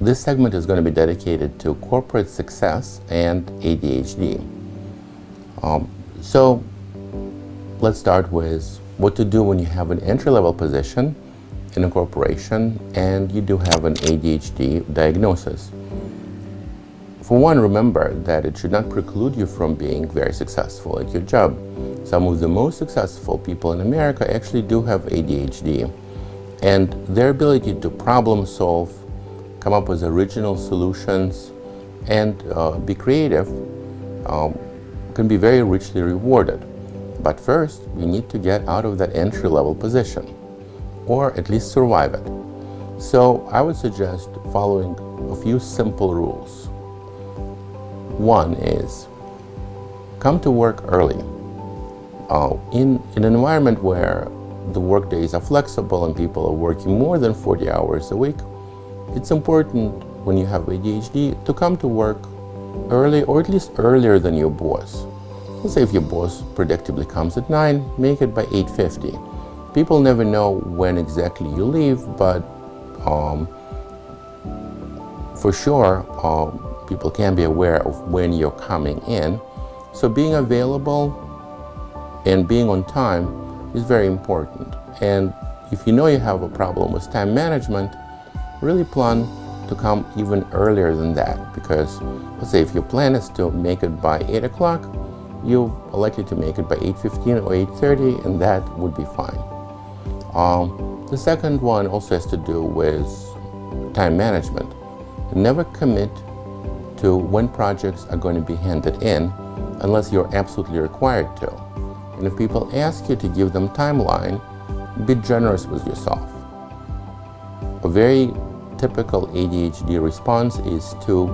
This segment is going to be dedicated to corporate success and ADHD. So let's start with what to do when you have an entry-level position in a corporation and you do have an ADHD diagnosis. For one, remember that it should not preclude you from being very successful at your job. Some of the most successful people in America actually do have ADHD, and their ability to problem solve, come up with original solutions, and be creative can be very richly rewarded. But first, you need to get out of that entry-level position, or at least survive it. So I would suggest following a few simple rules. One is, come to work early. In an environment where the work days are flexible and people are working more than 40 hours a week, it's important when you have ADHD to come to work early, or at least earlier than your boss. Let's say if your boss predictably comes at 9, make it by 8:50. People never know when exactly you leave, but for sure, people can be aware of when you're coming in. So being available and being on time is very important. And if you know you have a problem with time management, really plan to come even earlier than that, because let's say if your plan is to make it by 8 o'clock, you are likely to make it by 8:15 or 8:30, and that would be fine. The second one also has to do with time management. Never commit to when projects are going to be handed in unless you're absolutely required to. And if people ask you to give them timeline, be generous with yourself. A very typical ADHD response is to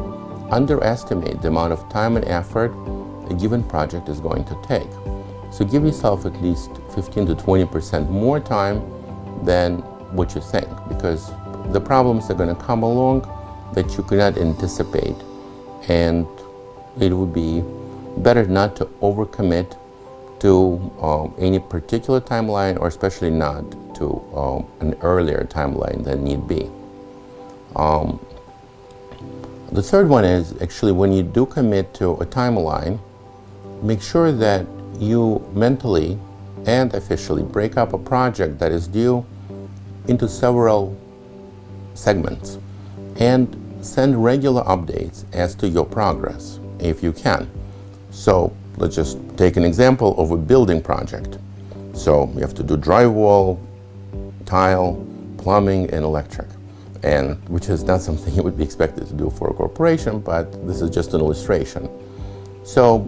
underestimate the amount of time and effort a given project is going to take. So give yourself at least 15 to 20% more time than what you think, because the problems are going to come along that you cannot anticipate, and it would be better not to overcommit to any particular timeline, or especially not to an earlier timeline than need be. The third one is actually, when you do commit to a timeline, make sure that you mentally and officially break up a project that is due into several segments and send regular updates as to your progress, if you can. So let's just take an example of a building project. So you have to do drywall, tile, plumbing, and electric, and which is not something you would be expected to do for a corporation, but this is just an illustration. So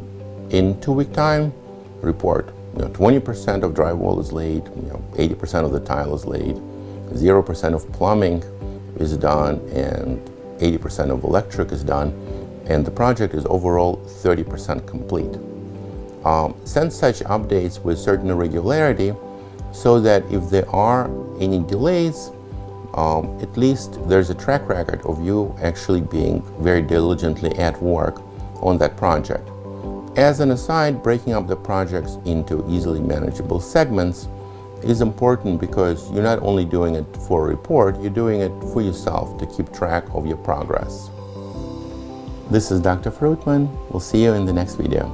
in 2-week time, report 20% of drywall is laid, 80% of the tile is laid, 0% of plumbing is done, and 80% of electric is done, and the project is overall 30% complete. Send such updates with certain regularity so that if there are any delays, at least there's a track record of you actually being very diligently at work on that project. As an aside, breaking up the projects into easily manageable segments is important, because you're not only doing it for a report, you're doing it for yourself to keep track of your progress. This is Dr. Fruitman. We'll see you in the next video.